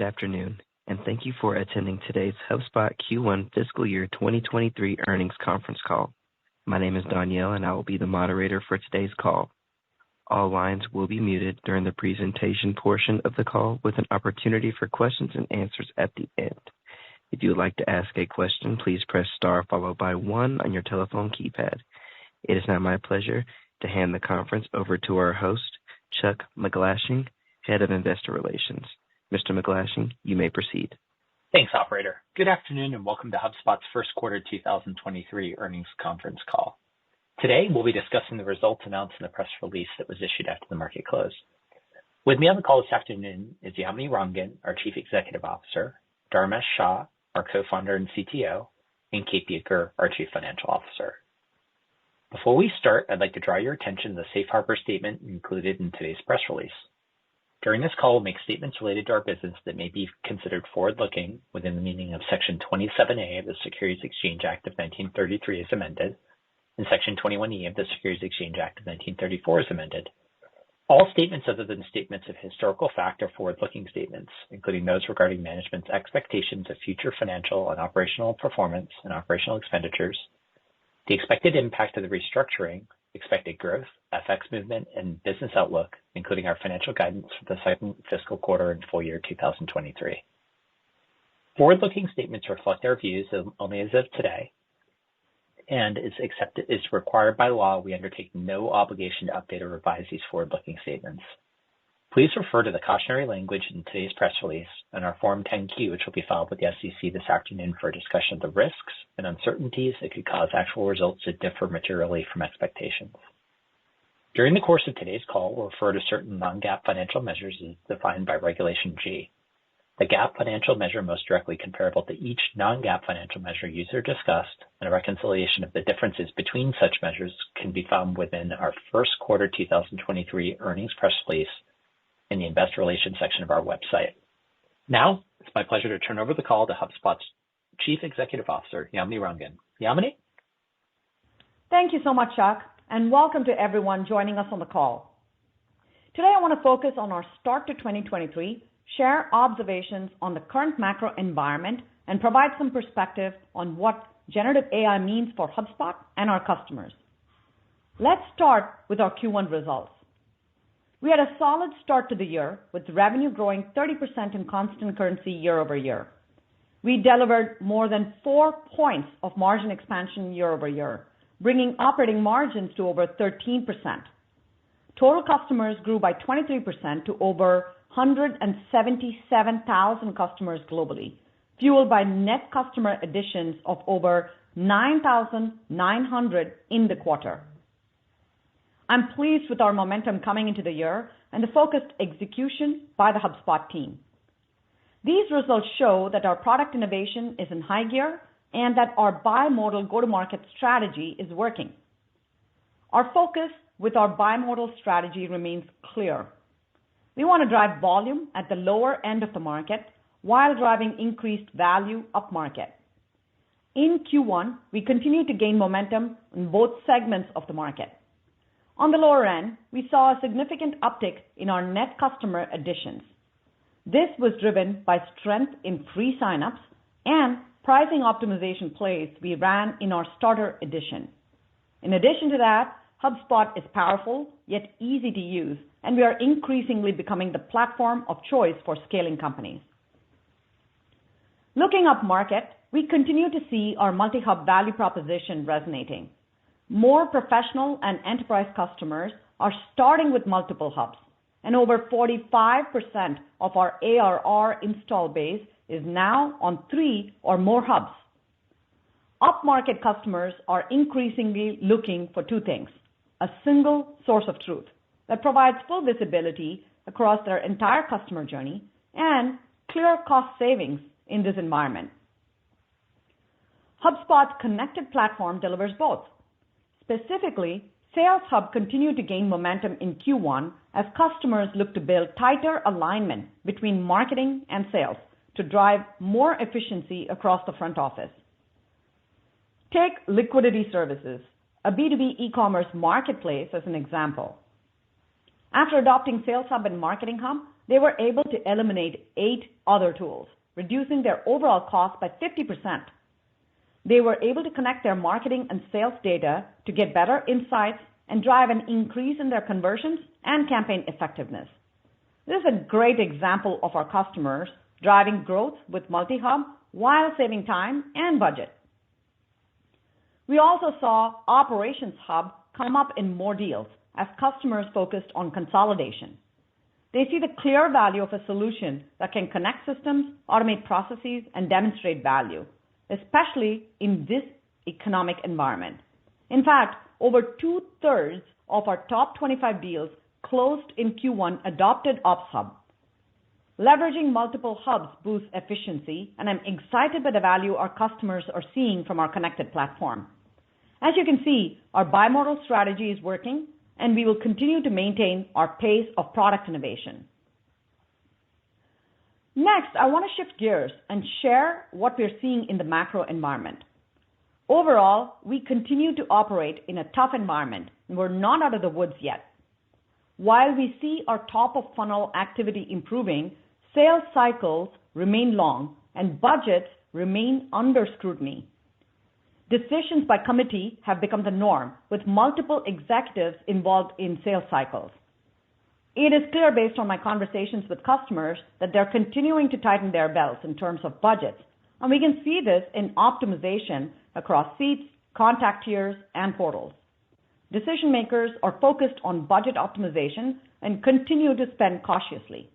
afternoon, and thank you for attending today's HubSpot Q1 Fiscal Year 2023 Earnings Conference Call. My name is Danielle, and I will be the moderator for today's call. All lines will be muted during the presentation portion of the call with an opportunity for questions and answers at the end. If you would like to ask a question, please press star followed by 1 on your telephone keypad. It is now my pleasure to hand the conference over to our host, Chuck McGlashing, Head of Investor Relations. Mr. McGlashing, you may proceed. Thanks, operator. Good afternoon and welcome to HubSpot's first quarter 2023 earnings conference call. Today, we'll be discussing the results announced in the press release that was issued after the market closed. With me on the call this afternoon is Yamini Rangan, our Chief Executive Officer, Dharmesh Shah, our co-founder and CTO, and Kate Bueker, our Chief Financial Officer. Before we start, I'd like to draw your attention to the safe harbor statement included in today's press release. During this call, we'll make statements related to our business that may be considered forward-looking within the meaning of Section 27A of the Securities Exchange Act of 1933 as amended, and Section 21E of the Securities Exchange Act of 1934 as amended. All statements other than statements of historical fact are forward-looking statements, including those regarding management's expectations of future financial and operational performance and operational expenditures, the expected impact of the restructuring, expected growth, FX movement, and business outlook, including our financial guidance for the second fiscal quarter and full year 2023. Forward-looking statements reflect our views only as of today, and is required by law. We undertake no obligation to update or revise these forward-looking statements. Please refer to the cautionary language in today's press release and our Form 10-Q, which will be filed with the SEC this afternoon for a discussion of the risks and uncertainties that could cause actual results to differ materially from expectations. During the course of today's call, we'll refer to certain non-GAAP financial measures as defined by Regulation G. The GAAP financial measure most directly comparable to each non-GAAP financial measure used or discussed, and a reconciliation of the differences between such measures can be found within our first quarter 2023 earnings press release in the investor relations section of our website. Now, it's my pleasure to turn over the call to HubSpot's Chief Executive Officer, Yamini Rangan. Yamini? Thank you so much, Chuck, and welcome to everyone joining us on the call. Today, I want to focus on our start to 2023, share observations on the current macro environment, and provide some perspective on what generative AI means for HubSpot and our customers. Let's start with our Q1 results. We had a solid start to the year with revenue growing 30% in constant currency year over year. We delivered more than 4 points of margin expansion year over year, bringing operating margins to over 13%. Total customers grew by 23% to over 177,000 customers globally, fueled by net customer additions of over 9,900 in the quarter. I'm pleased with our momentum coming into the year and the focused execution by the HubSpot team. These results show that our product innovation is in high gear and that our bimodal go-to-market strategy is working. Our focus with our bimodal strategy remains clear. We want to drive volume at the lower end of the market while driving increased value upmarket. In Q1, we continued to gain momentum in both segments of the market. On the lower end, we saw a significant uptick in our net customer additions. This was driven by strength in free signups and pricing optimization plays we ran in our starter edition. In addition to that, HubSpot is powerful yet easy to use, and we are increasingly becoming the platform of choice for scaling companies. Looking up market, we continue to see our multi-hub value proposition resonating. More professional and enterprise customers are starting with multiple hubs, and over 45% of our ARR install base is now on 3 or more hubs. Upmarket customers are increasingly looking for 2 things: a single source of truth that provides full visibility across their entire customer journey and clear cost savings in this environment. HubSpot's connected platform delivers both. Specifically, Sales Hub continued to gain momentum in Q1 as customers look to build tighter alignment between marketing and sales to drive more efficiency across the front office. Take Liquidity Services, a B2B e-commerce marketplace, as an example. After adopting Sales Hub and Marketing Hub, they were able to eliminate 8 other tools, reducing their overall cost by 50%. They were able to connect their marketing and sales data to get better insights and drive an increase in their conversions and campaign effectiveness. This is a great example of our customers driving growth with multi-hub while saving time and budget. We also saw Operations Hub come up in more deals as customers focused on consolidation. They see the clear value of a solution that can connect systems, automate processes, and demonstrate value, especially in this economic environment. In fact, over 2/3 of our top 25 deals closed in Q1 adopted Ops Hub. Leveraging multiple hubs boosts efficiency, and I'm excited by the value our customers are seeing from our connected platform. As you can see, our bimodal strategy is working, and we will continue to maintain our pace of product innovation. Next, I want to shift gears and share what we're seeing in the macro environment. Overall, we continue to operate in a tough environment, and we're not out of the woods yet. While we see our top of funnel activity improving, sales cycles remain long and budgets remain under scrutiny. Decisions by committee have become the norm, with multiple executives involved in sales cycles. It is clear based on my conversations with customers that they're continuing to tighten their belts in terms of budgets, and we can see this in optimization across seats, contact tiers, and portals. Decision makers are focused on budget optimization and continue to spend cautiously.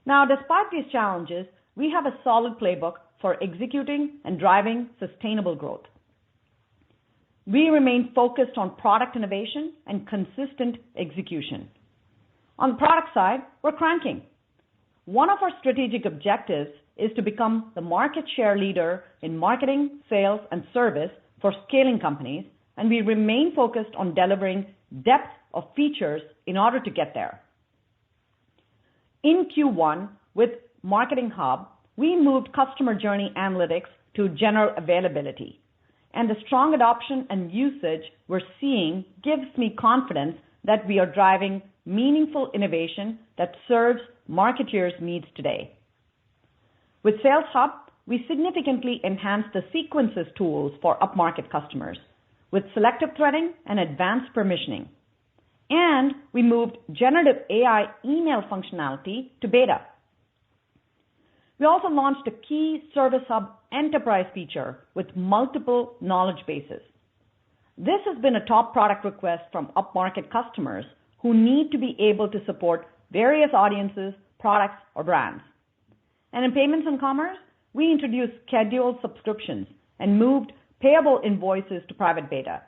Now, despite these challenges, we have a solid playbook for executing and driving sustainable growth. We remain focused on product innovation and consistent execution. On the product side, we're cranking. One of our strategic objectives is to become the market share leader in marketing, sales, and service for scaling companies, and we remain focused on delivering depth of features in order to get there. In Q1, with Marketing Hub, we moved customer journey analytics to general availability, and the strong adoption and usage we're seeing gives me confidence that we are driving meaningful innovation that serves marketeers' needs today. With Sales Hub, we significantly enhanced the sequences tools for upmarket customers with selective threading and advanced permissioning. And we moved generative AI email functionality to beta. We also launched a key Service Hub enterprise feature with multiple knowledge bases. This has been a top product request from upmarket customers who need to be able to support various audiences, products, or brands. And in payments and commerce, we introduced scheduled subscriptions and moved payable invoices to private beta.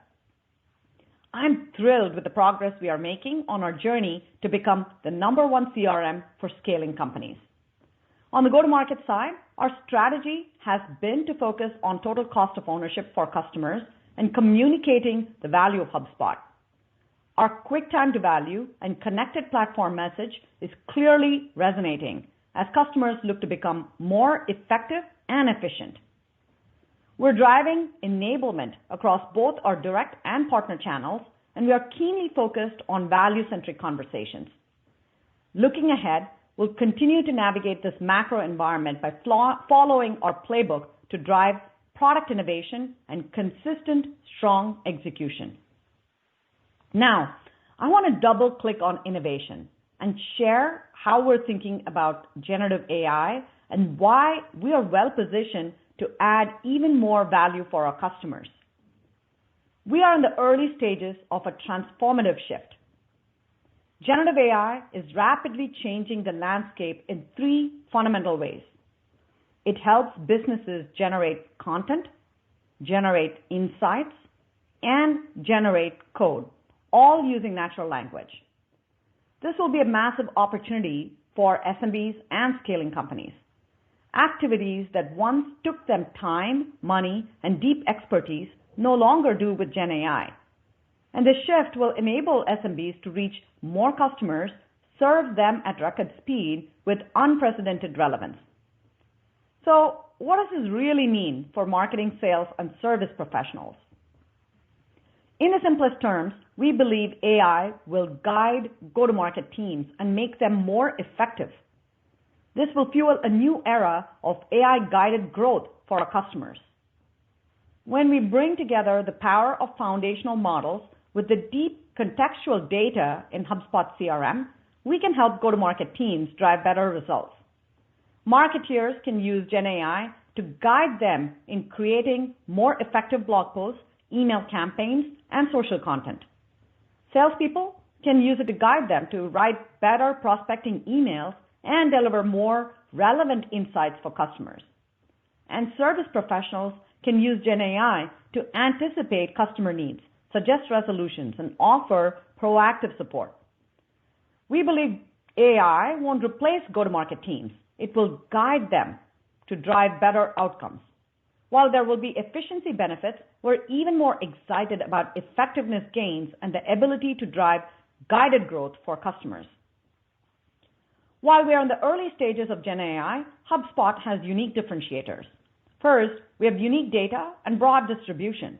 I'm thrilled with the progress we are making on our journey to become the #1 CRM for scaling companies. On the go-to-market side, our strategy has been to focus on total cost of ownership for customers and communicating the value of HubSpot. Our quick time to value and connected platform message is clearly resonating as customers look to become more effective and efficient. We're driving enablement across both our direct and partner channels, and we are keenly focused on value-centric conversations. Looking ahead, we'll continue to navigate this macro environment by following our playbook to drive product innovation and consistent, strong execution. Now, I want to double-click on innovation and share how we're thinking about generative AI and why we are well-positioned to add even more value for our customers. We are in the early stages of a transformative shift. Generative AI is rapidly changing the landscape in 3 fundamental ways. It helps businesses generate content, generate insights, and generate code, all using natural language. This will be a massive opportunity for SMBs and scaling companies. Activities that once took them time, money, and deep expertise no longer do with Gen AI. And this shift will enable SMBs to reach more customers, serve them at record speed with unprecedented relevance. So what does this really mean for marketing, sales, and service professionals? In the simplest terms, we believe AI will guide go-to-market teams and make them more effective. This will fuel a new era of AI-guided growth for our customers. When we bring together the power of foundational models with the deep contextual data in HubSpot CRM, we can help go-to-market teams drive better results. Marketeers can use GenAI to guide them in creating more effective blog posts, email campaigns, and social content. Salespeople can use it to guide them to write better prospecting emails and deliver more relevant insights for customers. And service professionals can use GenAI to anticipate customer needs, suggest resolutions, and offer proactive support. We believe AI won't replace go-to-market teams. It will guide them to drive better outcomes. While there will be efficiency benefits, we're even more excited about effectiveness gains and the ability to drive guided growth for customers. While we are in the early stages of GenAI, HubSpot has unique differentiators. First, we have unique data and broad distribution.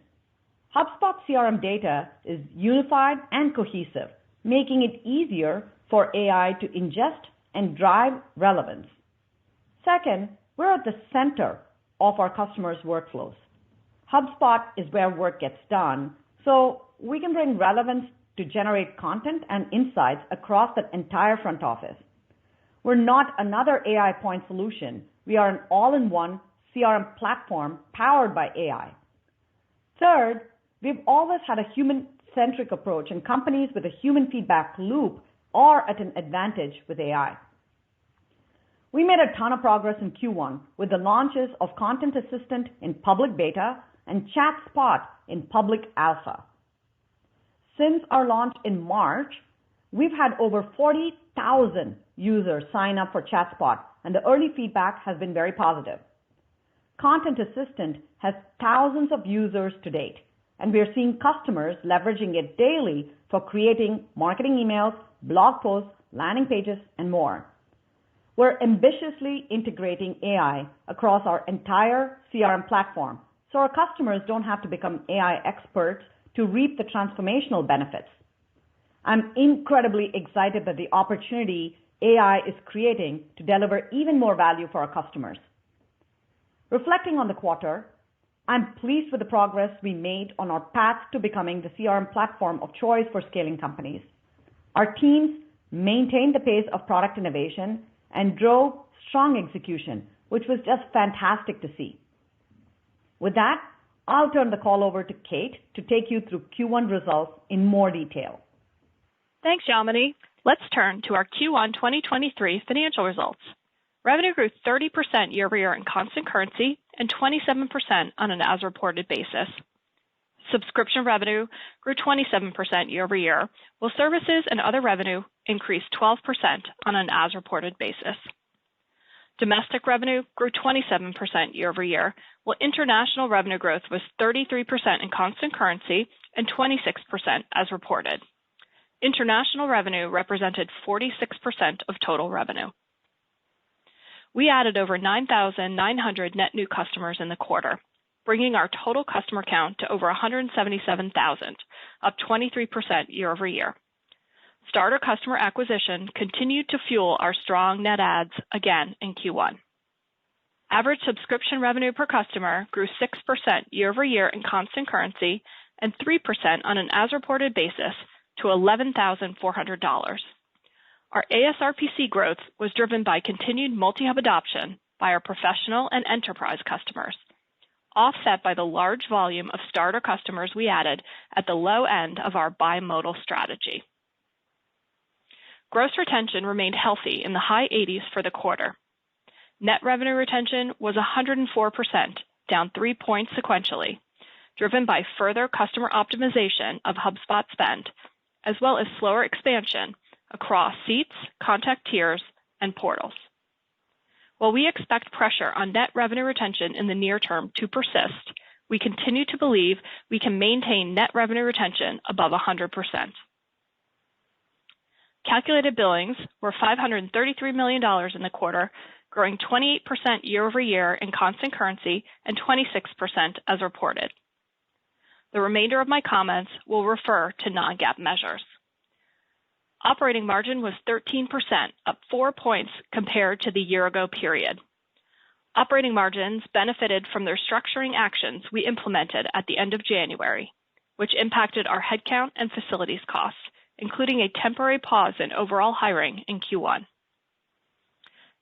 HubSpot CRM data is unified and cohesive, making it easier for AI to ingest and drive relevance. Second, we're at the center of our customers' workflows. HubSpot is where work gets done, so we can bring relevance to generate content and insights across the entire front office. We're not another AI point solution. We are an all-in-one CRM platform powered by AI. Third, we've always had a human-centric approach, and companies with a human feedback loop are at an advantage with AI. We made a ton of progress in Q1 with the launches of Content Assistant in public beta and ChatSpot in public alpha. Since our launch in March, we've had over 40,000 users sign up for ChatSpot, and the early feedback has been very positive. Content Assistant has thousands of users to date, and we are seeing customers leveraging it daily for creating marketing emails, blog posts, landing pages, and more. We're ambitiously integrating AI across our entire CRM platform, so our customers don't have to become AI experts to reap the transformational benefits. I'm incredibly excited by the opportunity AI is creating to deliver even more value for our customers. Reflecting on the quarter, I'm pleased with the progress we made on our path to becoming the CRM platform of choice for scaling companies. Our teams maintained the pace of product innovation and drove strong execution, which was just fantastic to see. With that, I'll turn the call over to Kate to take you through Q1 results in more detail. Thanks, Yamini. Let's turn to our Q1 2023 financial results. Revenue grew 30% year-over-year in constant currency and 27% on an as-reported basis. Subscription revenue grew 27% year-over-year, while services and other revenue increased 12% on an as-reported basis. Domestic revenue grew 27% year-over-year, while international revenue growth was 33% in constant currency and 26% as reported. International revenue represented 46% of total revenue. We added over 9,900 net new customers in the quarter, bringing our total customer count to over 177,000, up 23% year-over-year. Starter customer acquisition continued to fuel our strong net adds again in Q1. Average subscription revenue per customer grew 6% year-over-year in constant currency and 3% on an as-reported basis to $11,400. Our ASRPC growth was driven by continued multi-hub adoption by our professional and enterprise customers, offset by the large volume of starter customers we added at the low end of our bimodal strategy. Gross retention remained healthy in the high 80s for the quarter. Net revenue retention was 104%, down 3 points sequentially, driven by further customer optimization of HubSpot spend, as well as slower expansion across seats, contact tiers, and portals. While we expect pressure on net revenue retention in the near term to persist, we continue to believe we can maintain net revenue retention above 100%. Calculated billings were $533 million in the quarter, growing 28% year-over-year in constant currency and 26% as reported. The remainder of my comments will refer to non-GAAP measures. Operating margin was 13%, up 4 points compared to the year-ago period. Operating margins benefited from the restructuring actions we implemented at the end of January, which impacted our headcount and facilities costs, including a temporary pause in overall hiring in Q1.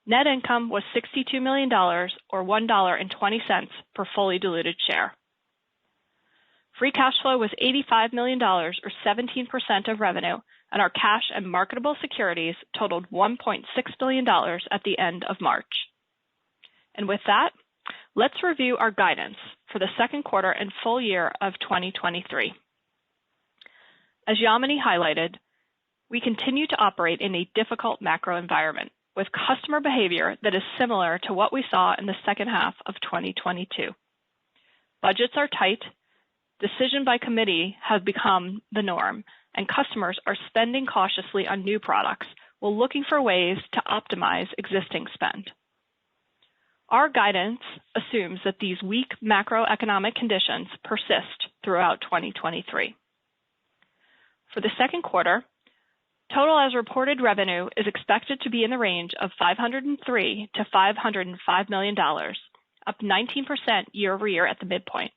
Net income was $62 million, or $1.20 per fully diluted share. Free cash flow was $85 million, or 17% of revenue, and our cash and marketable securities totaled $1.6 billion at the end of March. And with that, let's review our guidance for the second quarter and full year of 2023. As Yamini highlighted, we continue to operate in a difficult macro environment with customer behavior that is similar to what we saw in the second half of 2022. Budgets are tight, decision by committee has become the norm, and customers are spending cautiously on new products while looking for ways to optimize existing spend. Our guidance assumes that these weak macroeconomic conditions persist throughout 2023. For the second quarter, total as reported revenue is expected to be in the range of $503 to $505 million, up 19% year over year at the midpoint.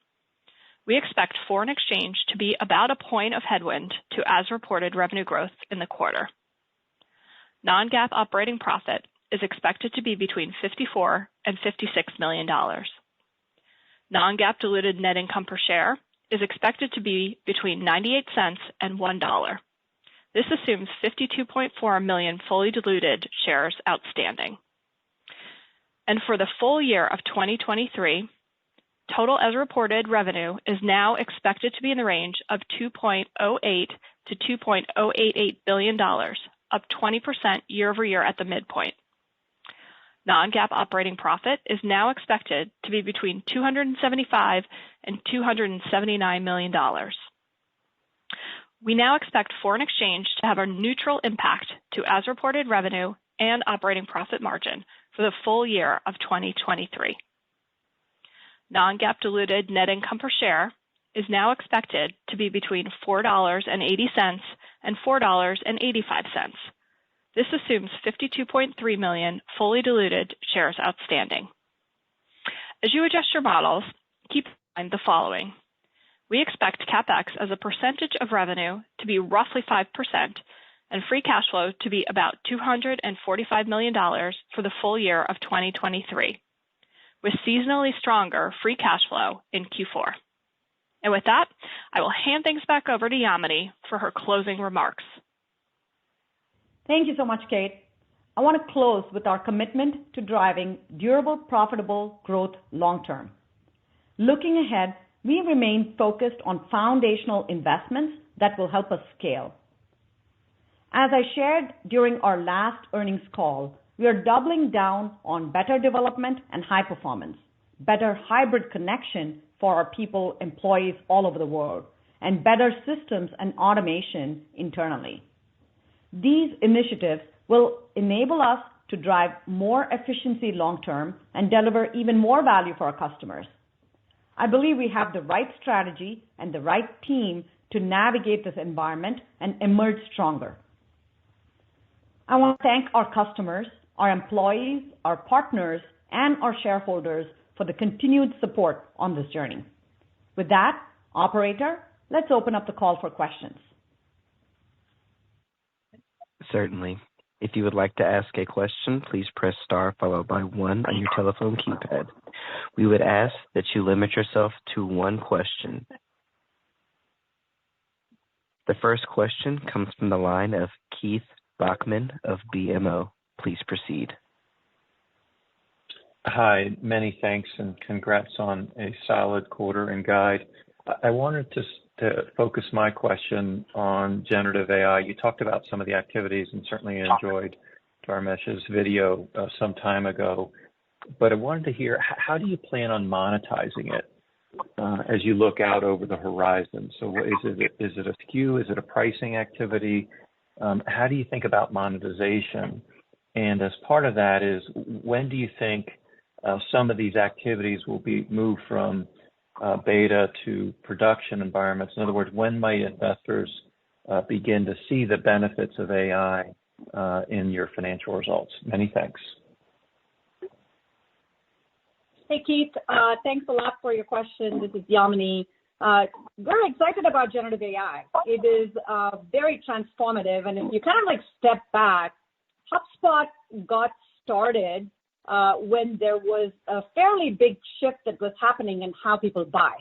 We expect foreign exchange to be about a point of headwind to as reported revenue growth in the quarter. Non-GAAP operating profit is expected to be between $54 and $56 million. Non-GAAP diluted net income per share is expected to be between 98 cents and $1. This assumes 52.4 million fully diluted shares outstanding. And for the full year of 2023, total as reported revenue is now expected to be in the range of $2.08 to $2.088 billion, up 20% year over year at the midpoint. Non-GAAP operating profit is now expected to be between $275 and $279 million. We now expect foreign exchange to have a neutral impact to as reported revenue and operating profit margin for the full year of 2023. Non-GAAP diluted net income per share is now expected to be between $4.80 and $4.85. This assumes 52.3 million fully diluted shares outstanding. As you adjust your models, keep in mind the following. We expect CapEx as a percentage of revenue to be roughly 5% and free cash flow to be about $245 million for the full year of 2023, with seasonally stronger free cash flow in Q4. And with that, I will hand things back over to Yamini for her closing remarks. Thank you so much, Kate. I want to close with our commitment to driving durable, profitable growth long term. Looking ahead, we remain focused on foundational investments that will help us scale. As I shared during our last earnings call, we are doubling down on better development and high performance, better hybrid connection for our people, employees all over the world, and better systems and automation internally. These initiatives will enable us to drive more efficiency long term and deliver even more value for our customers. I believe we have the right strategy and the right team to navigate this environment and emerge stronger. I want to thank our customers, our employees, our partners, and our shareholders for the continued support on this journey. With that, operator, let's open up the call for questions. Certainly. If you would like to ask a question, please press star followed by 1 on your telephone keypad. We would ask that you limit yourself to one question. The first question comes from the line of Keith Bachman of BMO. Please proceed. Hi, many thanks and congrats on a solid quarter and guide. I wanted to focus my question on generative AI. You talked about some of the activities and certainly enjoyed Dharmesh's video some time ago, but I wanted to hear, how do you plan on monetizing it as you look out over the horizon? So is it a SKU? Is it a pricing activity? How do you think about monetization? And as part of that is, when do you think some of these activities will be moved from beta to production environments? In other words, when might investors begin to see the benefits of AI in your financial results? Many thanks. Hey, Keith. Thanks a lot for your question. This is Yamini. We're excited about generative AI. It is very transformative. And if you kind of like step back, HubSpot got started when there was a fairly big shift that was happening in how people buy.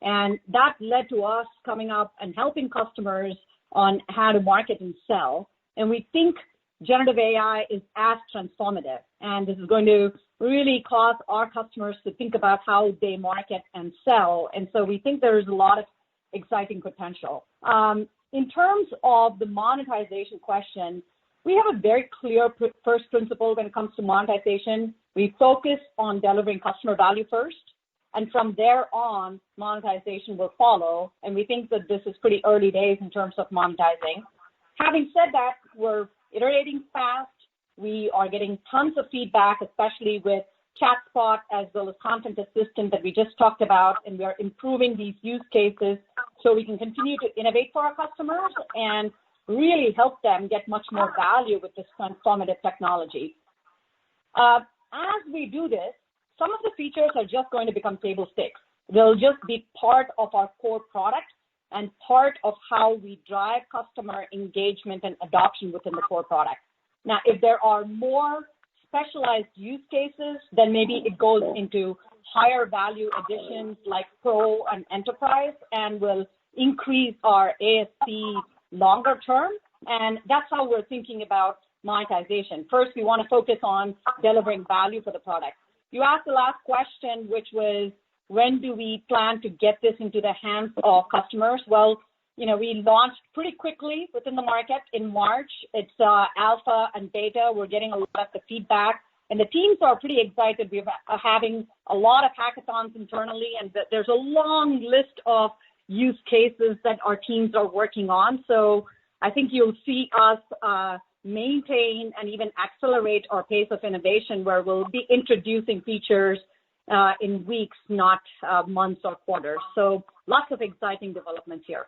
And that led to us coming up and helping customers on how to market and sell. And we think generative AI is as transformative. And this is going to really cause our customers to think about how they market and sell. And so we think there's a lot of exciting potential. In terms of the monetization question, we have a very clear first principle when it comes to monetization. We focus on delivering customer value first, and from there on, monetization will follow. And we think that this is pretty early days in terms of monetizing. Having said that, we're iterating fast. We are getting tons of feedback, especially with ChatSpot as well as Content Assistant that we just talked about, and we are improving these use cases so we can continue to innovate for our customers and really help them get much more value with this transformative technology. As we do this, some of the features are just going to become table stakes. They'll just be part of our core product and part of how we drive customer engagement and adoption within the core product. Now, if there are more specialized use cases, then maybe it goes into higher value additions like Pro and Enterprise and will increase our ASP longer term. And that's how we're thinking about monetization. First, we want to focus on delivering value for the product. You asked the last question, which was, when do we plan to get this into the hands of customers? Well, we launched pretty quickly within the market in March. It's alpha and beta. We're getting a lot of the feedback, and the teams are pretty excited. We're having a lot of hackathons internally, and there's a long list of use cases that our teams are working on. So I think you'll see us maintain and even accelerate our pace of innovation, where we'll be introducing features in weeks, not months or quarters. So lots of exciting developments here.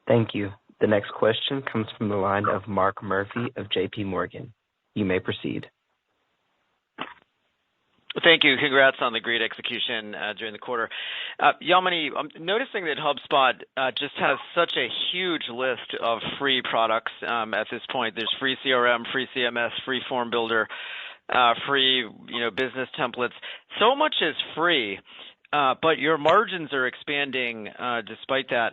Thank you. The next question comes from the line of Mark Murphy of JP Morgan. You may proceed. Thank you. Congrats on the great execution during the quarter. Yamini, I'm noticing that HubSpot just has such a huge list of free products at this point. There's free CRM, free CMS, free form builder, free business templates. So much is free, but your margins are expanding despite that.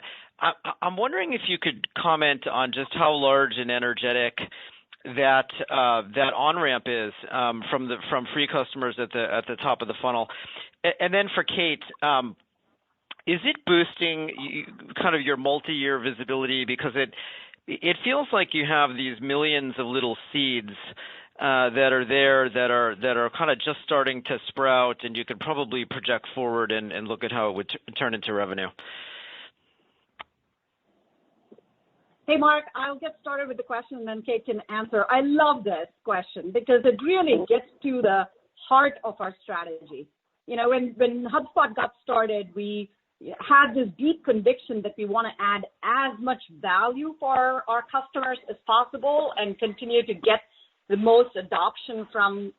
I'm wondering if you could comment on just how large and energetic that on-ramp is from free customers at the top of the funnel. And then for Kate, is it boosting kind of your multi-year visibility? Because it feels like you have these millions of little seeds that are there that are kind of just starting to sprout, and you could probably project forward and look at how it would turn into revenue. Hey, Mark, I'll get started with the question and then Kate can answer. I love this question because it really gets to the heart of our strategy. When HubSpot got started, we had this deep conviction that we want to add as much value for our customers as possible and continue to get the most adoption from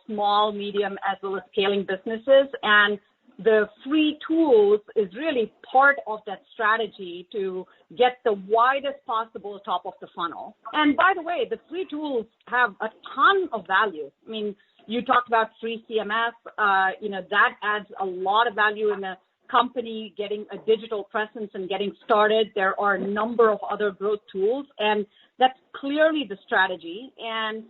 small, medium, as well as scaling businesses. And the free tools is really part of that strategy to get the widest possible top of the funnel. And by the way, the free tools have a ton of value. I mean, you talked about free CMS, that adds a lot of value in a company getting a digital presence and getting started. There are a number of other growth tools, and that's clearly the strategy. And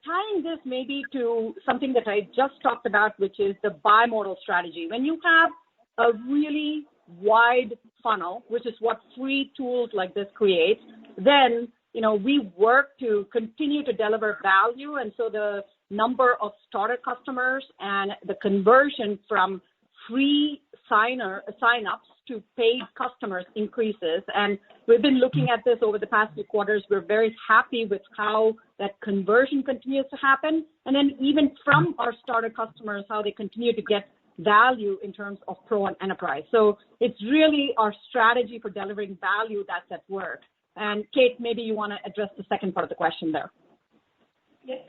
tying this maybe to something that I just talked about, which is the bimodal strategy. When you have a really wide funnel, which is what free tools like this create, then, we work to continue to deliver value. And so the number of starter customers and the conversion from free sign-ups to paid customers increases, and we've been looking at this over the past few quarters. We're very happy with how that conversion continues to happen. And then even from our starter customers, how they continue to get value in terms of Pro and Enterprise. So it's really our strategy for delivering value that's at work. And Kate, maybe you want to address the second part of the question there.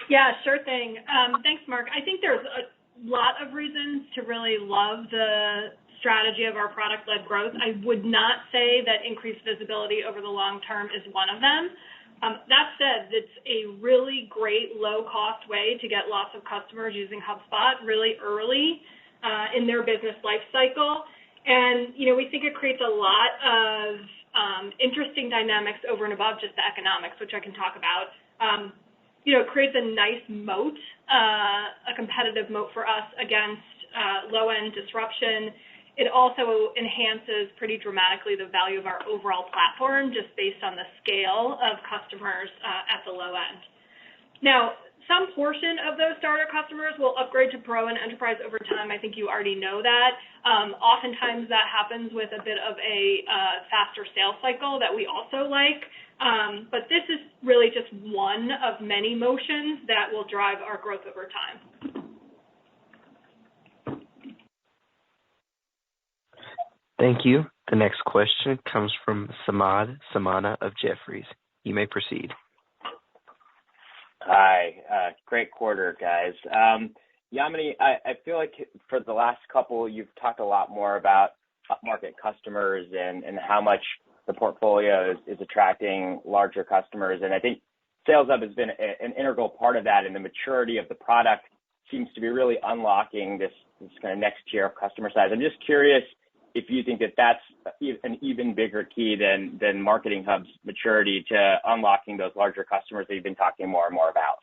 Yeah, sure thing. Thanks, Mark. I think there's a lot of reasons to really love the strategy of our product-led growth. I would not say that increased visibility over the long term is one of them. That said, it's a really great low-cost way to get lots of customers using HubSpot really early in their business life cycle. And, we think it creates a lot of interesting dynamics over and above just the economics, which I can talk about. It creates a nice moat, a competitive moat for us against low-end disruption. It also enhances pretty dramatically the value of our overall platform just based on the scale of customers at the low end. Now, some portion of those starter customers will upgrade to Pro and Enterprise over time. I think you already know that. Oftentimes that happens with a bit of a faster sales cycle that we also like. But this is really just one of many motions that will drive our growth over time. Thank you. The next question comes from Samad Samana of Jefferies. You may proceed. Hi. Great quarter, guys. Yamini, I feel like for the last couple, you've talked a lot more about upmarket customers and how much the portfolio is attracting larger customers. And I think Sales Hub has been an integral part of that, and the maturity of the product seems to be really unlocking this kind of next tier of customer size. I'm just curious if you think that that's an even bigger key than Marketing Hub's maturity to unlocking those larger customers that you've been talking more and more about.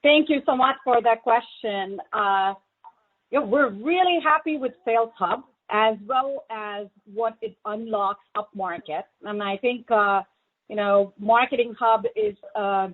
Thank you so much for that question. We're really happy with Sales Hub as well as what it unlocks upmarket. And I think, Marketing Hub is a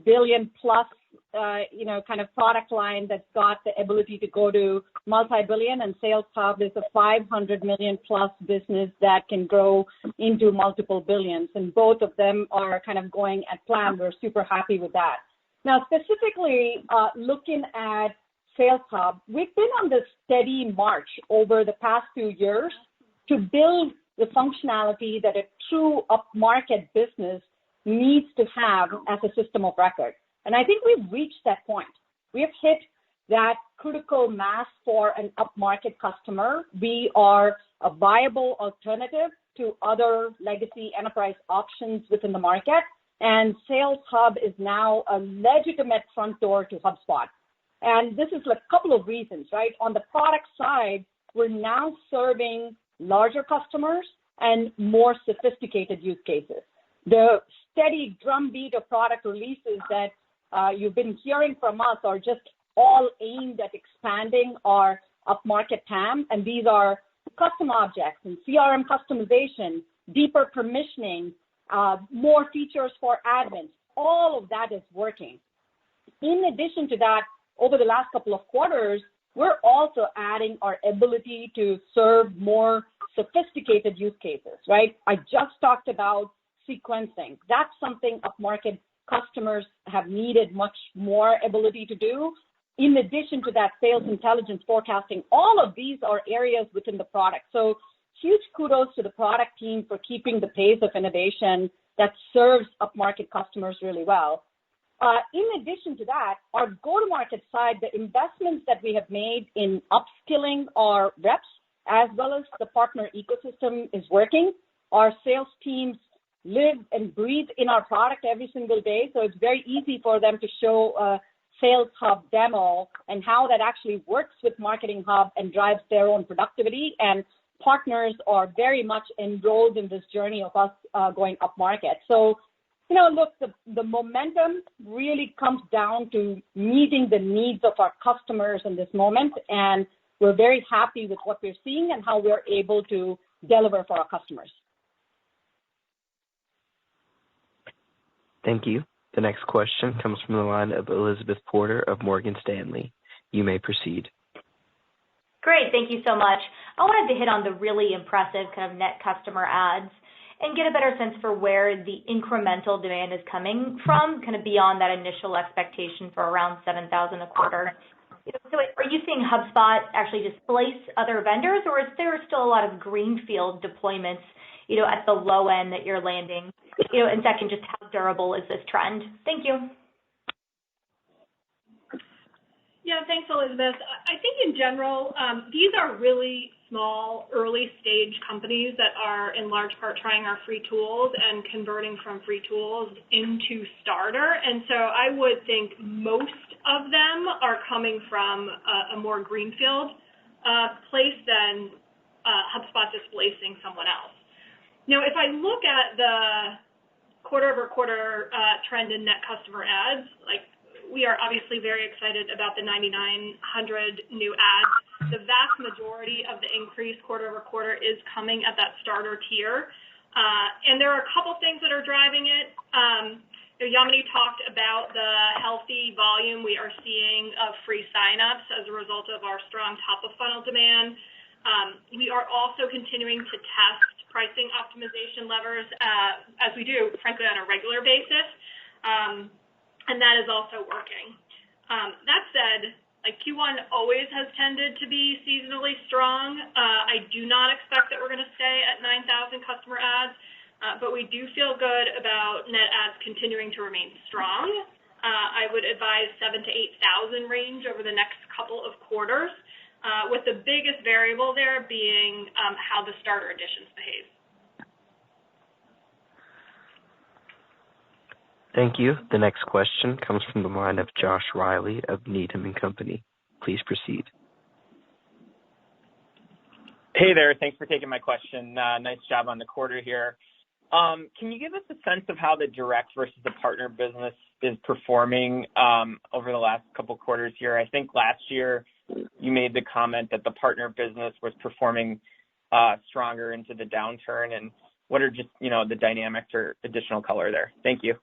billion plus, kind of product line that's got the ability to go to multi-billion, and Sales Hub is a 500 million plus business that can grow into multiple billions. And both of them are kind of going at plan. We're super happy with that. Now, specifically looking at Sales Hub, we've been on this steady march over the past few years to build the functionality that a true upmarket business needs to have as a system of record. And I think we've reached that point. We have hit that critical mass for an upmarket customer. We are a viable alternative to other legacy enterprise options within the market. And Sales Hub is now a legitimate front door to HubSpot. And this is a couple of reasons, right? On the product side, we're now serving larger customers and more sophisticated use cases. The steady drumbeat of product releases that you've been hearing from us are just all aimed at expanding our upmarket TAM. And these are custom objects and CRM customization, deeper permissioning, more features for admins. All of that is working. In addition to that, over the last couple of quarters, we're also adding our ability to serve more sophisticated use cases, right? I just talked about sequencing. That's something upmarket customers have needed much more ability to do. In addition to that, sales intelligence forecasting, all of these are areas within the product. So huge kudos to the product team for keeping the pace of innovation that serves upmarket customers really well. In addition to that, our go-to-market side, the investments that we have made in upskilling our reps as well as the partner ecosystem is working. Our sales teams live and breathe in our product every single day, so it's very easy for them to show a Sales Hub demo and how that actually works with Marketing Hub and drives their own productivity. And partners are very much enrolled in this journey of us going up market. So, look, the momentum really comes down to meeting the needs of our customers in this moment. And we're very happy with what we're seeing and how we're able to deliver for our customers. Thank you. The next question comes from the line of Elizabeth Porter of Morgan Stanley. You may proceed. Great. Thank you so much. I wanted to hit on the really impressive kind of net customer adds and get a better sense for where the incremental demand is coming from, kind of beyond that initial expectation for around 7,000 a quarter. So are you seeing HubSpot actually displace other vendors, or is there still a lot of greenfield deployments, at the low end that you're landing? And second, just how durable is this trend? Thank you. Yeah, thanks, Elizabeth. I think in general, these are really small, early-stage companies that are in large part trying our free tools and converting from free tools into Starter. And so I would think most of them are coming from a more greenfield place than HubSpot displacing someone else. If I look at the quarter-over-quarter trend in net customer adds, we are obviously very excited about the 9,900 new ads. The vast majority of the increase quarter over quarter is coming at that starter tier. And there are a couple things that are driving it. Yamini talked about the healthy volume we are seeing of free signups as a result of our strong top of funnel demand. We are also continuing to test pricing optimization levers as we do, frankly, on a regular basis. And that is also working. That said, Q1 always has tended to be seasonally strong. I do not expect that we're going to stay at 9,000 customer adds, but we do feel good about net adds continuing to remain strong. I would advise 7,000 to 8,000 range over the next couple of quarters, with the biggest variable there being how the starter editions behave. Thank you. The next question comes from the line of Josh Riley of Needham & Company. Please proceed. Hey there. Thanks for taking my question. Nice job on the quarter here. Can you give us a sense of how the direct versus the partner business is performing over the last couple quarters here? I think last year you made the comment that the partner business was performing stronger into the downturn. And what are just, the dynamics or additional color there? Thank you.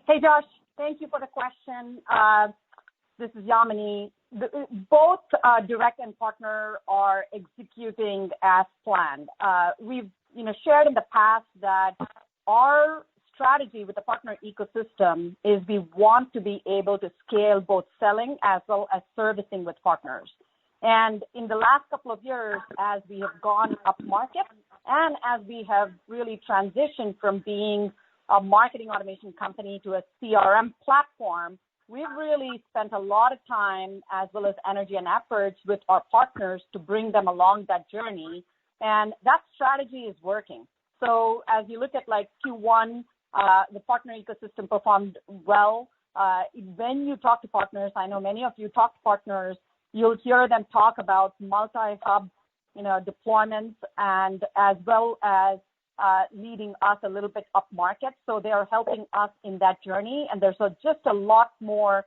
Hey, Josh. Thank you for the question. This is Yamini. Both direct and partner are executing as planned. We've shared in the past that our strategy with the partner ecosystem is we want to be able to scale both selling as well as servicing with partners. And in the last couple of years, as we have gone up market and as we have really transitioned from being a marketing automation company to a CRM platform, we've really spent a lot of time as well as energy and efforts with our partners to bring them along that journey. And that strategy is working. So as you look at Q1, the partner ecosystem performed well. When you talk to partners, I know many of you talk to partners, you'll hear them talk about multi-hub, deployments, and as well as leading us a little bit up market. So they are helping us in that journey. And there's just a lot more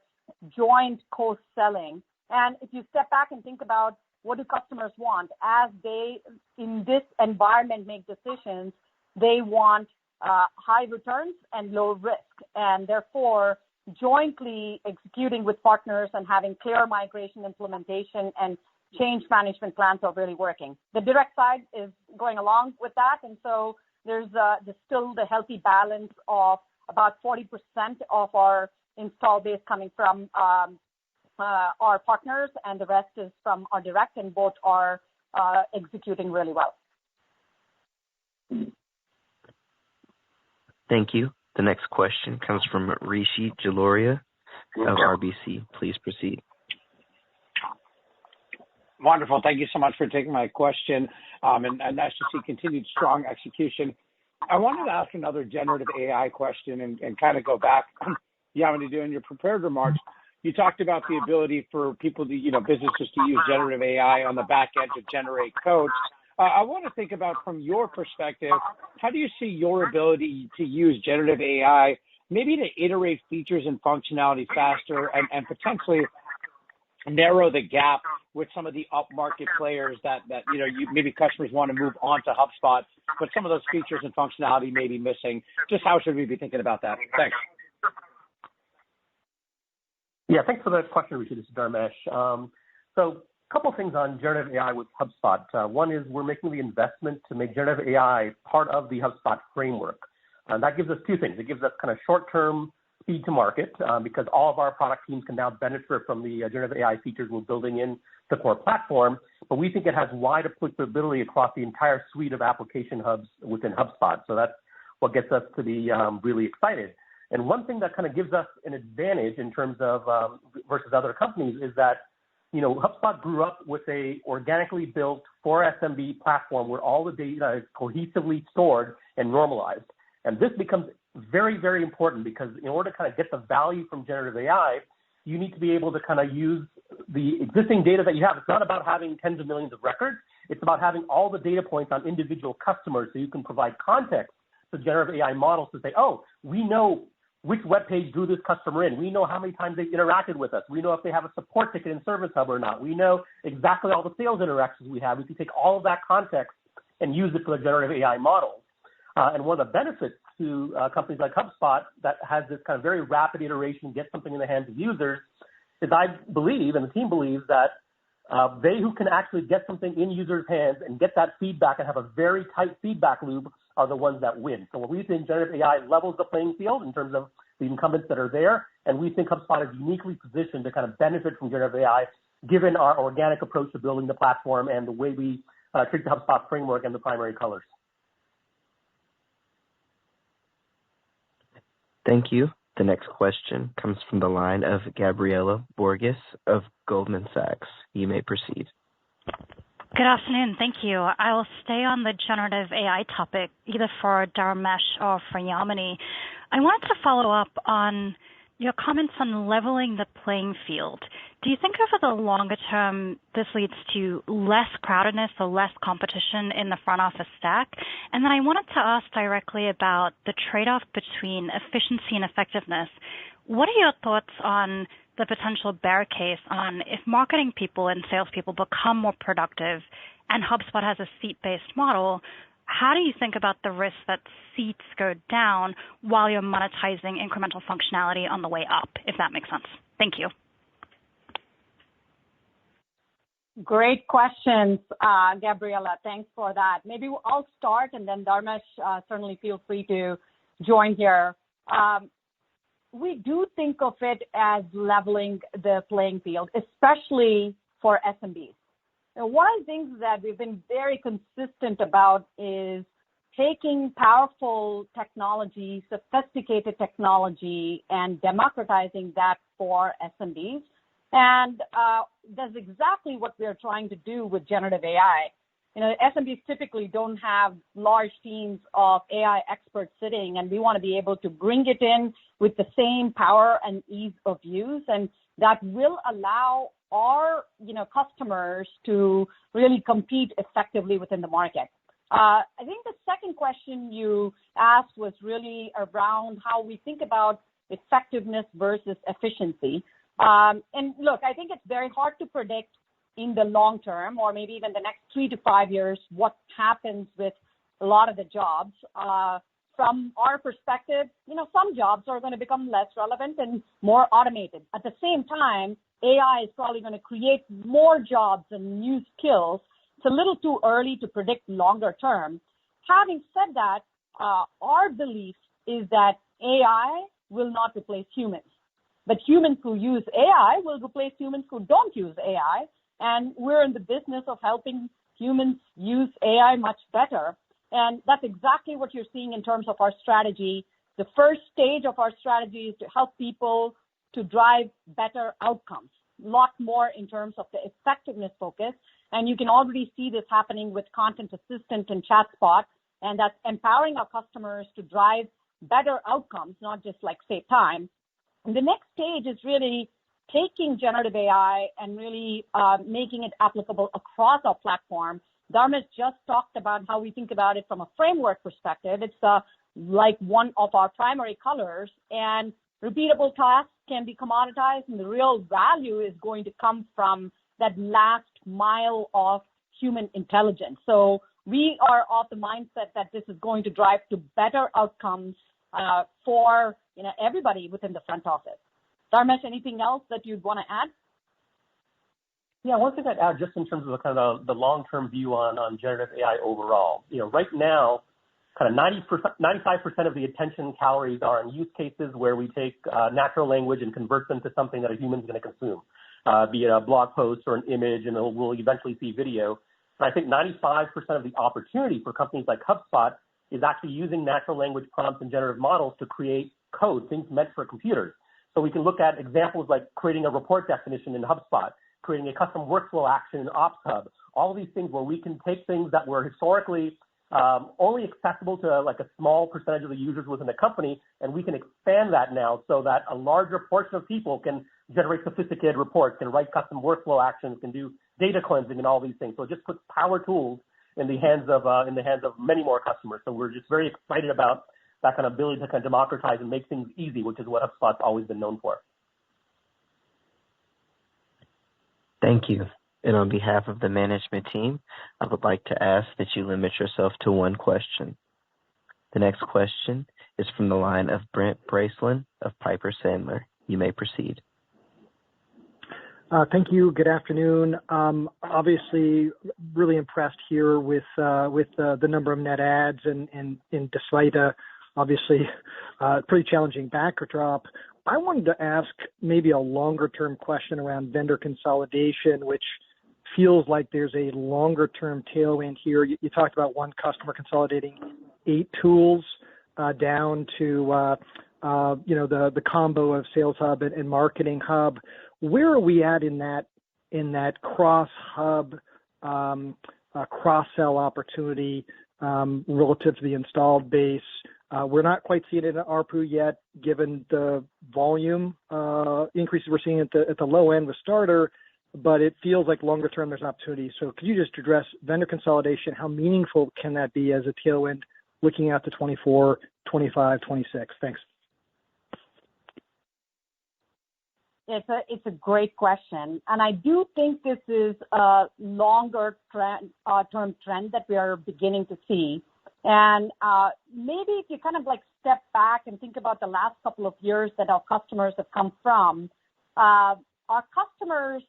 joint co-selling. And if you step back and think about what do customers want, as they, in this environment, make decisions, they want high returns and low risk. And therefore, jointly executing with partners and having clear migration implementation and change management plans are really working. The direct side is going along with that. And so there's still the healthy balance of about 40% of our install base coming from our partners, and the rest is from our direct, and both are executing really well. Thank you. The next question comes from Rishi Jaluria of RBC. Please proceed. Wonderful. Thank you so much for taking my question, and nice to see continued strong execution. I wanted to ask another generative AI question and kind of go back, Yamini, during your prepared remarks. You talked about the ability for people to, businesses to use generative AI on the back end to generate code. I want to think about, from your perspective, how do you see your ability to use generative AI maybe to iterate features and functionality faster and potentially narrow the gap with some of the upmarket players that maybe customers want to move on to HubSpot, but some of those features and functionality may be missing? Just how should we be thinking about that? Thanks. Yeah, thanks for the question, Rishi. This is Dharmesh. So a couple of things on generative AI with HubSpot. One is we're making the investment to make generative AI part of the HubSpot framework. And that gives us two things. It gives us kind of short-term speed to market because all of our product teams can now benefit from the generative AI features we're building in the core platform. But we think it has wide applicability across the entire suite of application hubs within HubSpot. So that's what gets us to be really excited. And one thing that kind of gives us an advantage in terms of versus other companies is that, HubSpot grew up with a organically built for SMB platform where all the data is cohesively stored and normalized. And this becomes very, very important because in order to kind of get the value from generative AI, you need to be able to kind of use the existing data that you have. It's not about having tens of millions of records. It's about having all the data points on individual customers so you can provide context to generative AI models to say, oh, we know which web page drew this customer in. We know how many times they interacted with us. We know if they have a support ticket in Service Hub or not. We know exactly all the sales interactions we have. We can take all of that context and use it for the generative AI models. And one of the benefits to companies like HubSpot that has this kind of very rapid iteration, get something in the hands of users, is I believe, and the team believes, that they who can actually get something in users' hands and get that feedback and have a very tight feedback loop are the ones that win. So we think generative AI levels the playing field in terms of the incumbents that are there, and we think HubSpot is uniquely positioned to kind of benefit from generative AI given our organic approach to building the platform and the way we treat the HubSpot framework and the primary colors. Thank you. The next question comes from the line of Gabriela Borges of Goldman Sachs. You may proceed. Good afternoon. Thank you. I will stay on the generative AI topic, either for Dharmesh or for Yamini. I wanted to follow up on your comments on leveling the playing field. Do you think over the longer term this leads to less crowdedness or less competition in the front office stack? And then I wanted to ask directly about the trade-off between efficiency and effectiveness. What are your thoughts on the potential bear case on if marketing people and salespeople become more productive and HubSpot has a seat-based model? How do you think about the risk that seats go down while you're monetizing incremental functionality on the way up, if that makes sense? Thank you. Great questions, Gabriela. Thanks for that. Maybe I'll start, and then Dharmesh, certainly feel free to join here. We do think of it as leveling the playing field, especially for SMBs. Now, one of the things that we've been very consistent about is taking powerful technology, sophisticated technology, and democratizing that for SMBs. And that's exactly what we're trying to do with generative AI. SMBs typically don't have large teams of AI experts sitting, and we want to be able to bring it in with the same power and ease of use, and that will allow our customers to really compete effectively within the market. I think the second question you asked was really around how we think about effectiveness versus efficiency. And look, I think it's very hard to predict in the long term, or maybe even the next 3 to 5 years, what happens with a lot of the jobs. From our perspective, some jobs are going to become less relevant and more automated. At the same time, AI is probably going to create more jobs and new skills. It's a little too early to predict longer term. Having said that, our belief is that AI will not replace humans, but humans who use AI will replace humans who don't use AI. And we're in the business of helping humans use AI much better. And that's exactly what you're seeing in terms of our strategy. The first stage of our strategy is to help people to drive better outcomes, a lot more in terms of the effectiveness focus. And you can already see this happening with Content Assistant and ChatSpot, and that's empowering our customers to drive better outcomes, not just save time. And the next stage is really taking generative AI and really making it applicable across our platform. Dharmesh just talked about how we think about it from a framework perspective. It's like one of our primary colors, and repeatable tasks can be commoditized, and the real value is going to come from that last mile of human intelligence. So we are of the mindset that this is going to drive to better outcomes for everybody within the front office. Dharmesh, anything else that you'd want to add? Yeah, one thing I'd add just in terms of the long-term view on generative AI overall. Right now, kind of 95% of the attention calories are in use cases where we take natural language and convert them to something that a human's going to consume, be it a blog post or an image, and we'll eventually see video. And I think 95% of the opportunity for companies like HubSpot is actually using natural language prompts and generative models to create code, things meant for computers. So we can look at examples like creating a report definition in HubSpot, creating a custom workflow action in OpsHub, all of these things where we can take things that were historically only accessible to like a small percentage of the users within the company, and we can expand that now so that a larger portion of people can generate sophisticated reports, can write custom workflow actions, can do data cleansing and all these things. So it just puts power tools in the hands of many more customers. So we're just very excited about that kind of ability to kind of democratize and make things easy, which is what HubSpot's always been known for. Thank you. And on behalf of the management team, I would like to ask that you limit yourself to one question. The next question is from the line of Brent Bracelin of Piper Sandler. You may proceed. Thank you. Good afternoon. Obviously, really impressed here with the number of net adds and despite obviously pretty challenging backdrop. I wanted to ask maybe a longer-term question around vendor consolidation, which feels like there's a longer-term tailwind here. You talked about one customer consolidating 8 tools down to the combo of Sales Hub and Marketing Hub. Where are we at in that cross-hub cross-sell opportunity relative to the installed base? We're not quite seeing it in ARPU yet, given the volume increases we're seeing at the low end with Starter, but it feels like longer term there's an opportunity. So could you just address vendor consolidation? How meaningful can that be as a tailwind looking out to 24, 25, 26? Thanks. It's a great question, and I do think this is a longer term trend that we are beginning to see. And maybe if you kind of like step back and think about the last couple of years that our customers have come from, our customers,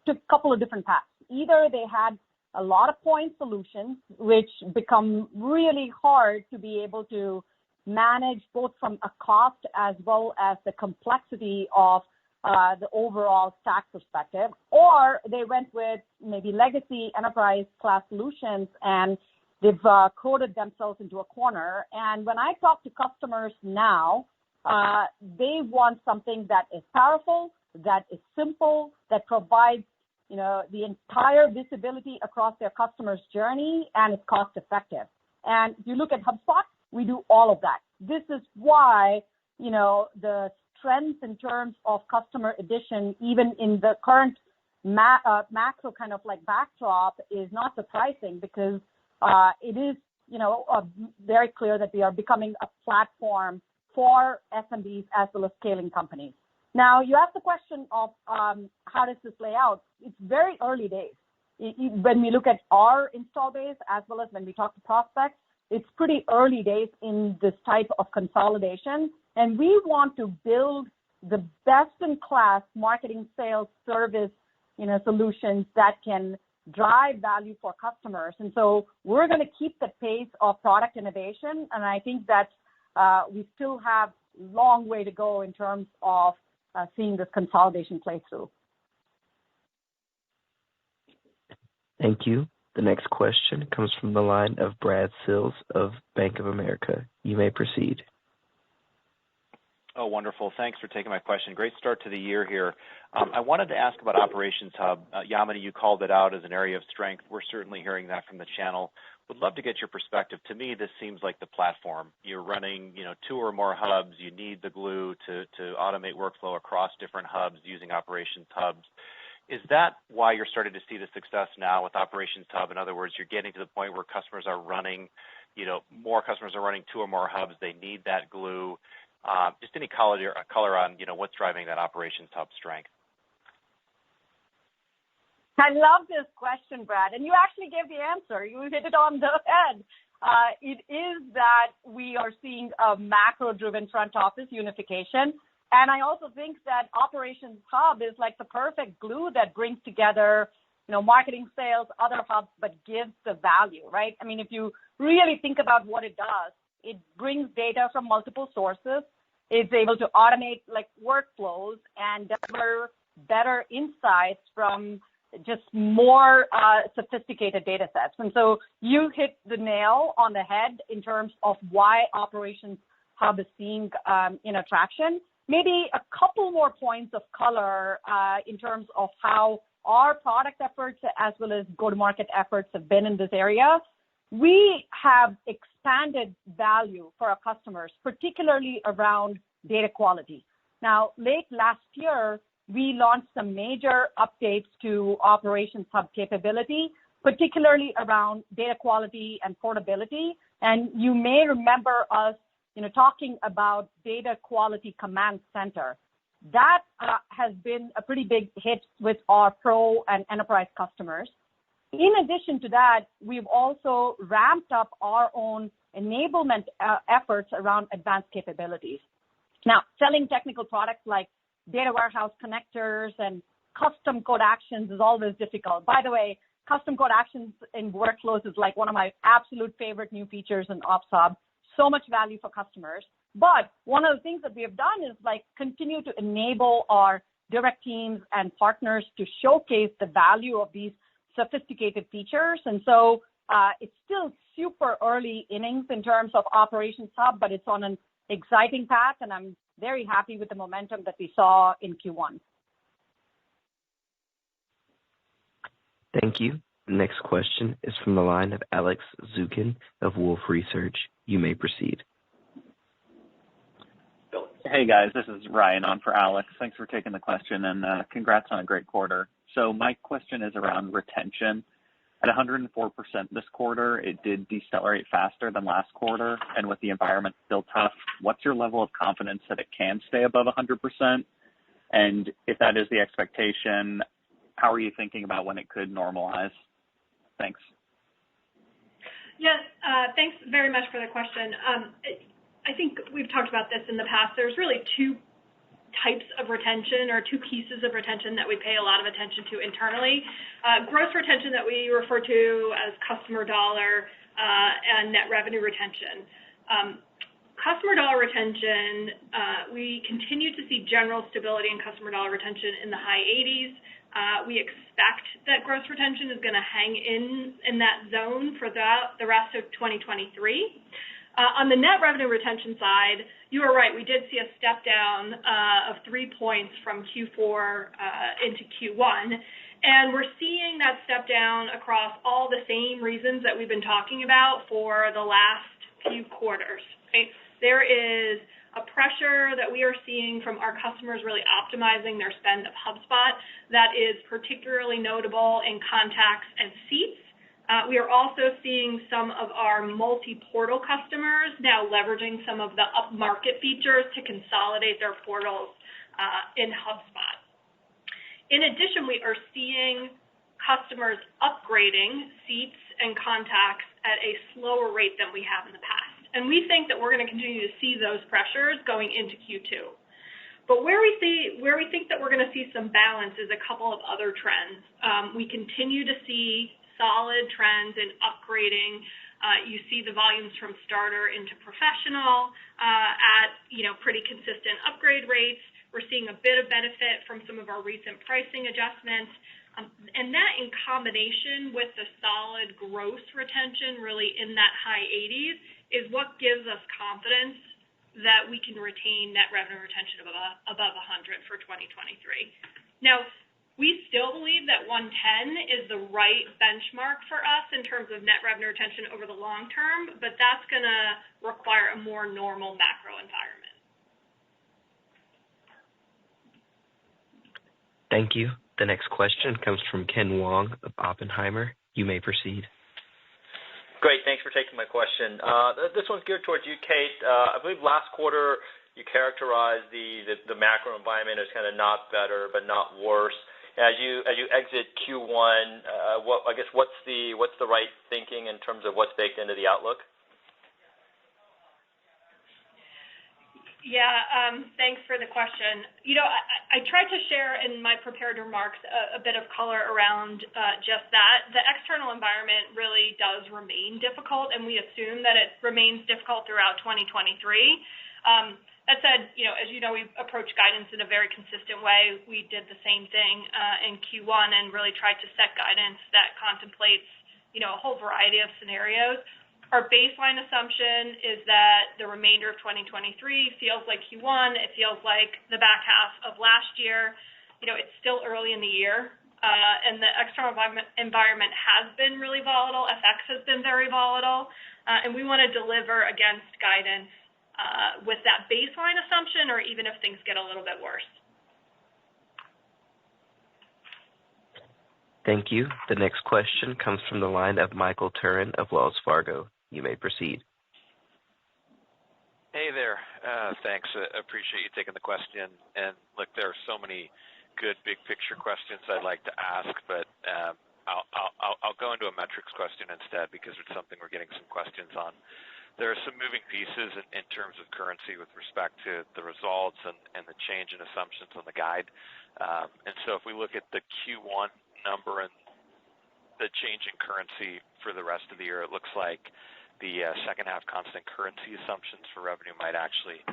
took a couple of different paths. Either they had a lot of point solutions, which become really hard to be able to manage both from a cost as well as the complexity of the overall stack perspective, or they went with maybe legacy enterprise class solutions and they've coded themselves into a corner. And when I talk to customers now, they want something that is powerful, that is simple, that provides, the entire visibility across their customer's journey and is cost effective. And if you look at HubSpot, we do all of that. This is why, the trends in terms of customer addition, even in the current macro kind of like backdrop, is not surprising because it is, very clear that we are becoming a platform for SMBs as well as scaling companies. Now, you asked the question of how does this play out? It's very early days. When we look at our install base as well as when we talk to prospects, it's pretty early days in this type of consolidation. And we want to build the best-in-class marketing, sales, service, solutions that can drive value for customers. And so we're going to keep the pace of product innovation. And I think that we still have a long way to go in terms of seeing this consolidation play through. Thank you. The next question comes from the line of Brad Sills of Bank of America. You may proceed. Oh, wonderful. Thanks for taking my question. Great start to the year here. I wanted to ask about Operations Hub. Yamini, you called it out as an area of strength. We're certainly hearing that from the channel. Would love to get your perspective. To me, this seems like the platform. You're running, 2 or more hubs. You need the glue to automate workflow across different hubs using Operations Hubs. Is that why you're starting to see the success now with Operations Hub? In other words, you're getting to the point where customers are running, more customers are running 2 or more hubs. They need that glue. Just any color on, what's driving that Operations Hub strength. I love this question, Brad, and you actually gave the answer. You hit it on the head. It is that we are seeing a macro-driven front office unification. And I also think that Operations Hub is like the perfect glue that brings together, marketing, sales, other hubs, but gives the value, right? I mean, if you really think about what it does, it brings data from multiple sources. It's able to automate like workflows and deliver better insights from just more sophisticated data sets. And so you hit the nail on the head in terms of why Operations Hub is seeing, traction. Maybe a couple more points of color in terms of how our product efforts as well as go-to-market efforts have been in this area. We have expanded value for our customers, particularly around data quality. Now, late last year, we launched some major updates to Operations Hub capability, particularly around data quality and portability. And you may remember us, talking about Data Quality Command Center. That has been a pretty big hit with our pro and enterprise customers. In addition to that, we've also ramped up our own enablement efforts around advanced capabilities. Now, selling technical products like data warehouse connectors and custom code actions is always difficult. By the way, custom code actions in workflows is like one of my absolute favorite new features in Ops Hub. So much value for customers. But one of the things that we have done is like continue to enable our direct teams and partners to showcase the value of these sophisticated features. And so it's still super early innings in terms of Operations Hub, but it's on an exciting path, and I'm very happy with the momentum that we saw in Q1. Thank you. The next question is from the line of Alex Zukin of Wolfe Research. You may proceed. Hey guys, this is Ryan on for Alex. Thanks for taking the question and congrats on a great quarter. So my question is around retention. At 104% this quarter, it did decelerate faster than last quarter. And with the environment still tough, what's your level of confidence that it can stay above 100%? And if that is the expectation, how are you thinking about when it could normalize? Thanks. Yes, thanks very much for the question. I think we've talked about this in the past. There's really two types of retention or two pieces of retention that we pay a lot of attention to internally. Gross retention that we refer to as customer dollar and net revenue retention. Customer dollar retention, we continue to see general stability in customer dollar retention in the high 80s. We expect that gross retention is going to hang in that zone for the rest of 2023. On the net revenue retention side, you are right. We did see a step down of 3 points from Q4 into Q1. And we're seeing that step down across all the same reasons that we've been talking about for the last few quarters. Right? There is a pressure that we are seeing from our customers really optimizing their spend of HubSpot that is particularly notable in contacts and seats. We are also seeing some of our multi-portal customers now leveraging some of the up-market features to consolidate their portals in HubSpot. In addition, we are seeing customers upgrading seats and contacts at a slower rate than we have in the past. And we think that we're going to continue to see those pressures going into Q2. But where we think that we're going to see some balance is a couple of other trends. We continue to see solid trends in upgrading. You see the volumes from starter into professional at pretty consistent upgrade rates. We're seeing a bit of benefit from some of our recent pricing adjustments. And that in combination with the solid gross retention really in that high 80s is what gives us confidence that we can retain net revenue retention above 100 for 2023. Now, we still believe that 110 is the right benchmark for us in terms of net revenue retention over the long term, but that's going to require a more normal macro environment. Thank you. The next question comes from Ken Wong of Oppenheimer. You may proceed. Great. Thanks for taking my question. This one's geared towards you, Kate. I believe last quarter you characterized the macro environment as kind of not better but not worse. As you exit Q1, what's the right thinking in terms of what's baked into the outlook? Thanks for the question. I tried to share in my prepared remarks a bit of color around just that. The external environment really does remain difficult, and we assume that it remains difficult throughout 2023. That said, as you know, we've approached guidance in a very consistent way. We did the same thing in Q1 and really tried to set guidance that contemplates, a whole variety of scenarios. Our baseline assumption is that the remainder of 2023 feels like Q1. It feels like the back half of last year. It's still early in the year, and the external environment has been really volatile. FX has been very volatile, and we want to deliver against guidance with that baseline assumption, or even if things get a little bit worse. Thank you. The next question comes from the line of Michael Turrin of Wells Fargo. You may proceed. Hey there. Thanks. Appreciate you taking the question. And look, there are so many good big picture questions I'd like to ask, but I'll go into a metrics question instead because it's something we're getting some questions on. There are some moving pieces in terms of currency with respect to the results and the change in assumptions on the guide. And so if we look at the Q1 number and the change in currency for the rest of the year, it looks like the second half constant currency assumptions for revenue might actually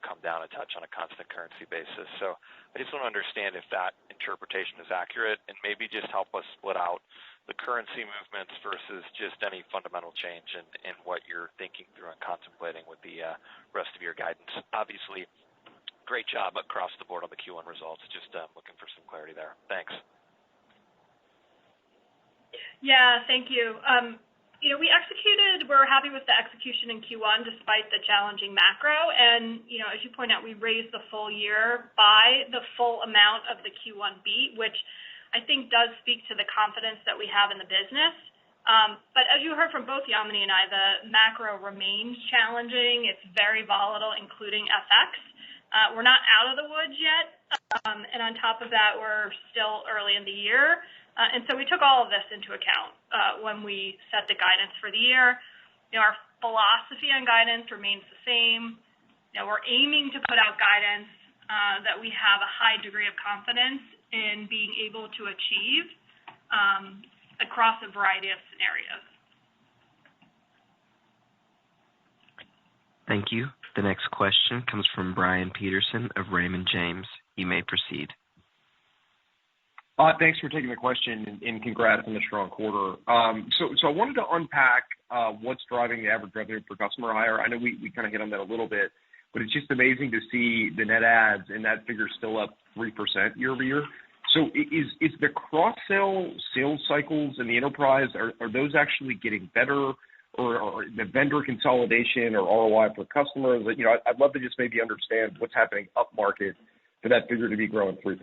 come down a touch on a constant currency basis. So I just want to understand if that interpretation is accurate and maybe just help us split out the currency movements versus just any fundamental change in what you're thinking through and contemplating with the rest of your guidance. Obviously, great job across the board on the Q1 results. Just looking for some clarity there. Thanks. Yeah, thank you. We're happy with the execution in Q1 despite the challenging macro. And, as you point out, we raised the full year by the full amount of the Q1 beat, which I think does speak to the confidence that we have in the business. But as you heard from both Yamini and I, the macro remains challenging. It's very volatile, including FX. We're not out of the woods yet. And on top of that, we're still early in the year. And so we took all of this into account when we set the guidance for the year. Our philosophy on guidance remains the same. We're aiming to put out guidance that we have a high degree of confidence in being able to achieve across a variety of scenarios. Thank you. The next question comes from Brian Peterson of Raymond James. You may proceed. Thanks for taking the question and congrats on the strong quarter. So I wanted to unpack what's driving the average revenue per customer higher. I know we kind of hit on that a little bit, but it's just amazing to see the net adds and that figure still up 3% year over year. So is the cross-sell sales cycles in the enterprise, are those actually getting better, or the vendor consolidation or ROI for customers? I'd love to just maybe understand what's happening up market for that figure to be growing 3%.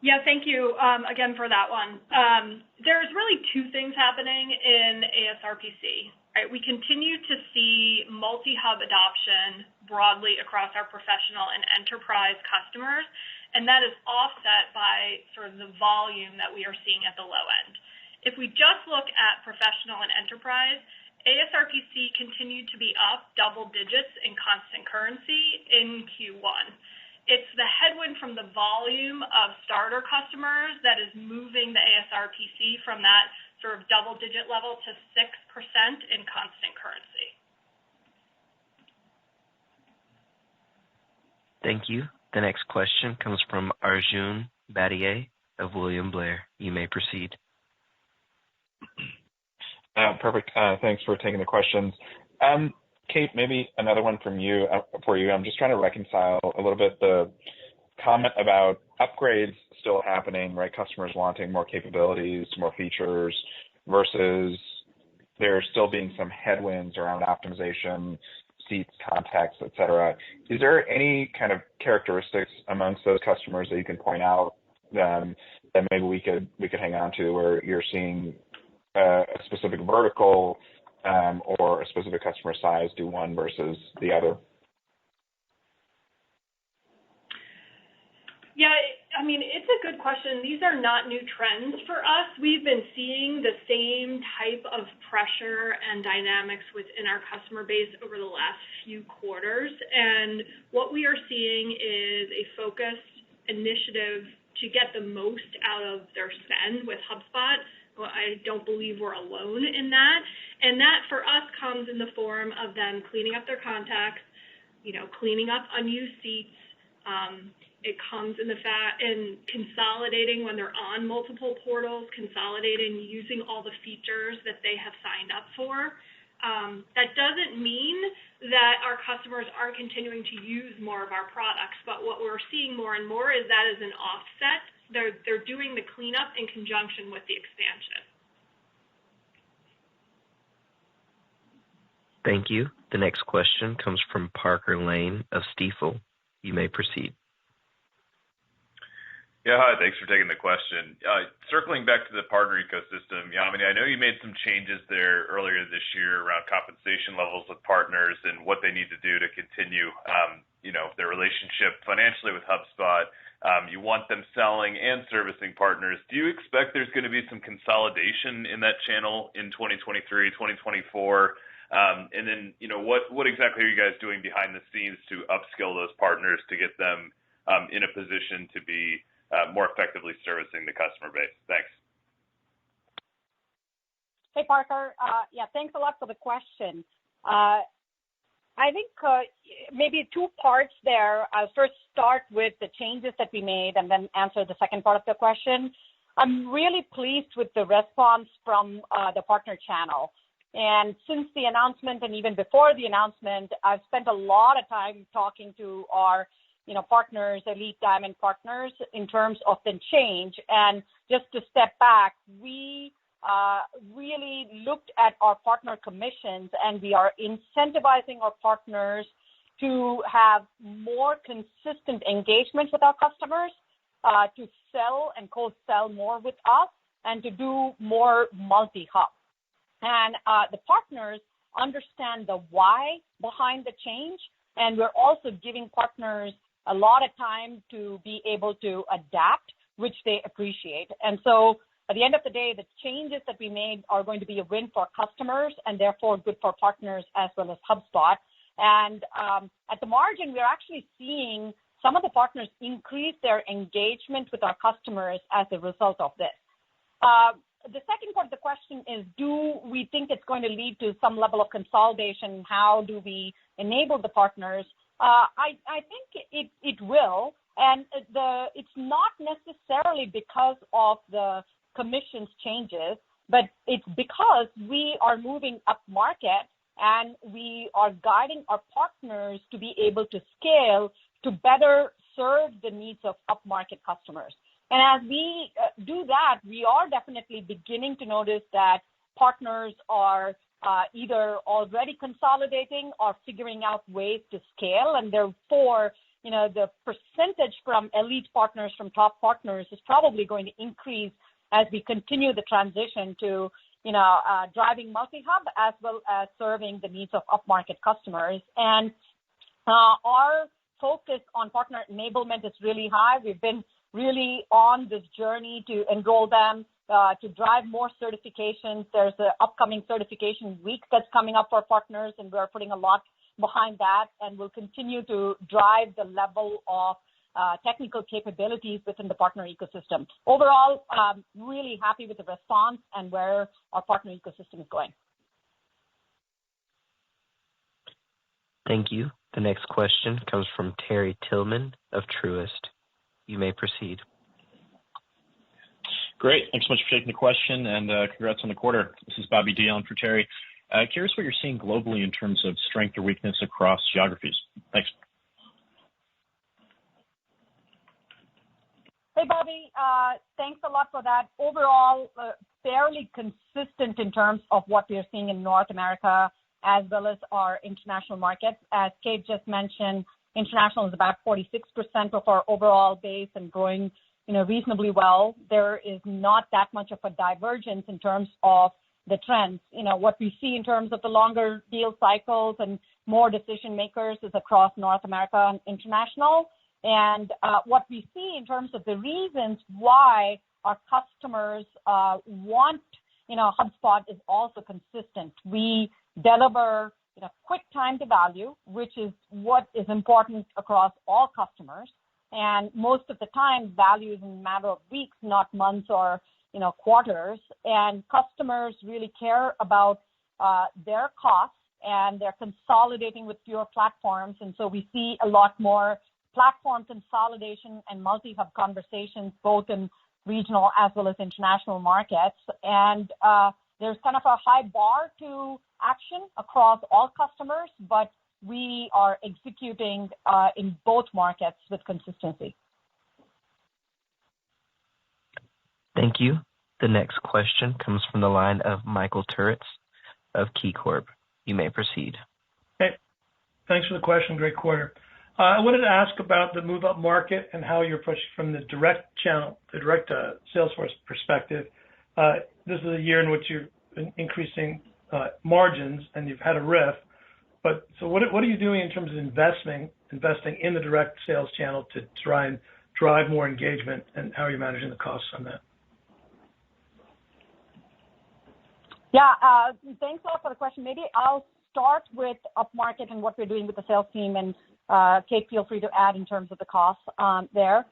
Yeah, thank you again for that one. There's really two things happening in ASRPC. Right? We continue to see multi-hub adoption broadly across our professional and enterprise customers, and that is offset by sort of the volume that we are seeing at the low end. If we just look at professional and enterprise, ASRPC continued to be up double digits in constant currency in Q1. It's the headwind from the volume of starter customers that is moving the ASRPC from that sort of double-digit level to 6% in constant currency. Thank you. The next question comes from Arjun Bhatia of William Blair. You may proceed. Perfect. Thanks for taking the questions. Kate, maybe another one for you. I'm just trying to reconcile a little bit the comment about upgrades still happening, right? Customers wanting more capabilities, more features, versus there still being some headwinds around optimization, seats, contacts, et cetera. Is there any kind of characteristics amongst those customers that you can point out that maybe we could hang on to, where you're seeing a specific vertical or a specific customer size do one versus the other? Yeah, I mean, it's a good question. These are not new trends for us. We've been seeing the same type of pressure and dynamics within our customer base over the last few quarters. And what we are seeing is a focused initiative to get the most out of their spend with HubSpot. Well, I don't believe we're alone in that. And that for us comes in the form of them cleaning up their contacts, cleaning up unused seats. It comes in consolidating when they're on multiple portals, consolidating, using all the features that they have signed up for. That doesn't mean that our customers aren't continuing to use more of our products, but what we're seeing more and more is that as an offset. They're doing the cleanup in conjunction with the expansion. Thank you. The next question comes from Parker Lane of Stifel. You may proceed. Yeah, hi. Thanks for taking the question. Circling back to the partner ecosystem, Yamini, I know you made some changes there earlier this year around compensation levels with partners and what they need to do to continue, their relationship financially with HubSpot. You want them selling and servicing partners. Do you expect there's going to be some consolidation in that channel in 2023, 2024? And then, what exactly are you guys doing behind the scenes to upskill those partners to get them in a position to be more effectively servicing the customer base? Thanks. Hey, Parker. Thanks a lot for the question. I think maybe two parts there. I'll first start with the changes that we made and then answer the second part of the question. I'm really pleased with the response from the partner channel. And since the announcement and even before the announcement, I've spent a lot of time talking to our partners, elite diamond partners, in terms of the change. And just to step back, we really looked at our partner commissions, and we are incentivizing our partners to have more consistent engagement with our customers, to sell and co-sell more with us, and to do more multi-hub. And the partners understand the why behind the change, and we're also giving partners a lot of time to be able to adapt, which they appreciate. And so at the end of the day, the changes that we made are going to be a win for customers and therefore good for partners as well as HubSpot. And at the margin, we're actually seeing some of the partners increase their engagement with our customers as a result of this. The second part of the question is, do we think it's going to lead to some level of consolidation? How do we enable the partners? I think it will, and it's not necessarily because of the commissions changes, but it's because we are moving up market and we are guiding our partners to be able to scale to better serve the needs of up-market customers. And as we do that, we are definitely beginning to notice that partners are either already consolidating or figuring out ways to scale, and therefore, the percentage from elite partners, from top partners, is probably going to increase as we continue the transition to, driving multi-hub as well as serving the needs of up-market customers. And our focus on partner enablement is really high. We've been really on this journey to enroll them, to drive more certifications. There's an upcoming certification week that's coming up for partners, and we're putting a lot behind that, and we'll continue to drive the level of technical capabilities within the partner ecosystem. Overall, really happy with the response and where our partner ecosystem is going. Thank you. The next question comes from Terry Tillman of Truist. You may proceed. Great. Thanks so much for taking the question, and congrats on the quarter. This is Bobby Dion for Terry. Curious what you're seeing globally in terms of strength or weakness across geographies. Thanks. Hey, Bobby. Thanks a lot for that. Overall, fairly consistent in terms of what we are seeing in North America as well as our international markets. As Kate just mentioned, international is about 46% of our overall base and growing, reasonably well. There is not that much of a divergence in terms of the trends. What we see in terms of the longer deal cycles and more decision makers is across North America and international. And what we see in terms of the reasons why our customers want, HubSpot is also consistent. We deliver quick time to value, which is what is important across all customers. And most of the time, value is in a matter of weeks, not months or quarters. And customers really care about their costs, and they're consolidating with fewer platforms. And so we see a lot more platform consolidation and multi-hub conversations, both in regional as well as international markets. And there's kind of a high bar to action across all customers, but we are executing in both markets with consistency. Thank you. The next question comes from the line of Michael Turits of KeyCorp. You may proceed. Hey, thanks for the question. Great quarter. I wanted to ask about the move up market and how you're pushing from the direct channel, the direct Salesforce perspective. This is a year in which you're increasing margins and you've had a RIF. But so what are you doing in terms of investing in the direct sales channel to try and drive more engagement, and how are you managing the costs on that? Yeah, thanks a lot for the question. Maybe I'll start with upmarket and what we're doing with the sales team, and Kate, feel free to add in terms of the costs there.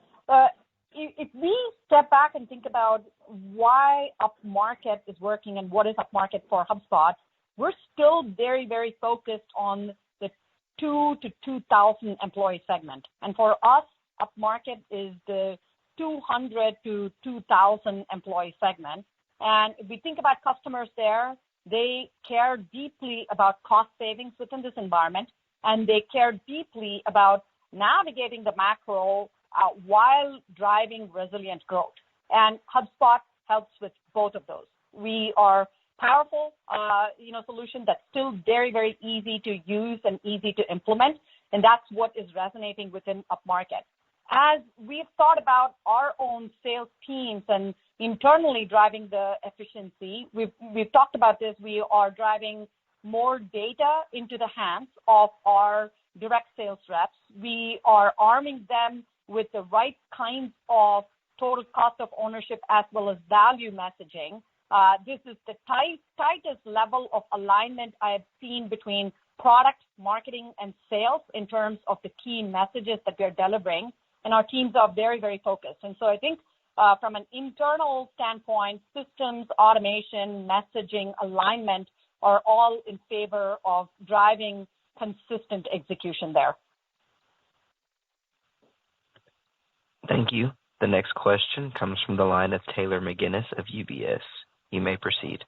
If we step back and think about why upmarket is working and what is upmarket for HubSpot, we're still very, very focused on the 2 to 2,000 employee segment. And for us, upmarket is the 200 to 2,000 employee segment. And if we think about customers there, they care deeply about cost savings within this environment, and they care deeply about navigating the macro while driving resilient growth. And HubSpot helps with both of those. We are powerful, solution that's still very, very easy to use and easy to implement, and that's what is resonating within upmarket. As we've thought about our own sales teams and internally driving the efficiency, we've talked about this. We are driving more data into the hands of our direct sales reps. We are arming them with the right kinds of total cost of ownership as well as value messaging. This is the tightest level of alignment I have seen between product, marketing, and sales in terms of the key messages that we're delivering. And our teams are very, very focused. And so I think from an internal standpoint, systems, automation, messaging, alignment are all in favor of driving consistent execution there. Thank you. The next question comes from the line of Taylor McGinnis of UBS. You may proceed.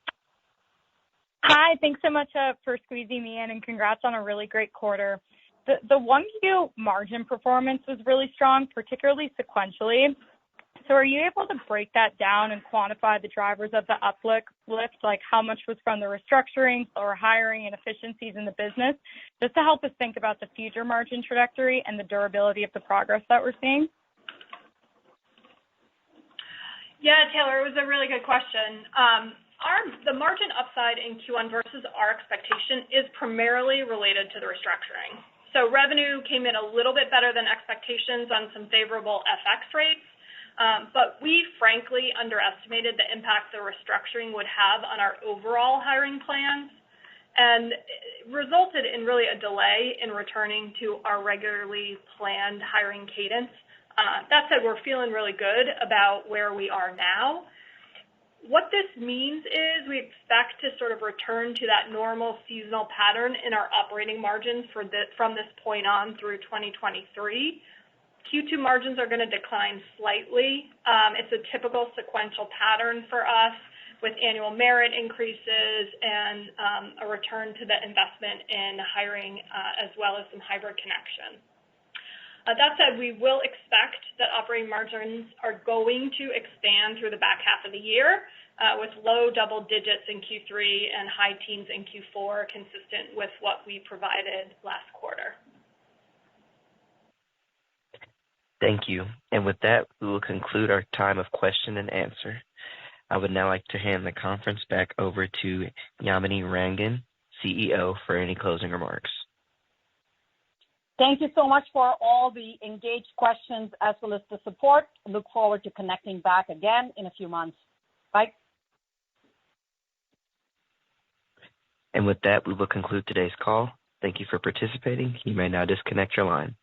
Hi, thanks so much for squeezing me in, and congrats on a really great quarter. The 1Q margin performance was really strong, particularly sequentially. So are you able to break that down and quantify the drivers of the uplift, like how much was from the restructuring or hiring and efficiencies in the business, just to help us think about the future margin trajectory and the durability of the progress that we're seeing? Yeah, Taylor, it was a really good question. The margin upside in Q1 versus our expectation is primarily related to the restructuring. So revenue came in a little bit better than expectations on some favorable FX rates, but we frankly underestimated the impact the restructuring would have on our overall hiring plans, and resulted in really a delay in returning to our regularly planned hiring cadence. That said, we're feeling really good about where we are now. What this means is we expect to sort of return to that normal seasonal pattern in our operating margins from this point on through 2023. Q2 margins are going to decline slightly. It's a typical sequential pattern for us with annual merit increases and a return to the investment in hiring as well as some hybrid connection. That said, we will expect that operating margins are going to expand through the back half of the year with low double digits in Q3 and high teens in Q4, consistent with what we provided last quarter. Thank you. And with that, we will conclude our time of question and answer. I would now like to hand the conference back over to Yamini Rangan, CEO, for any closing remarks. Thank you so much for all the engaged questions as well as the support. Look forward to connecting back again in a few months. Bye. And with that, we will conclude today's call. Thank you for participating. You may now disconnect your line.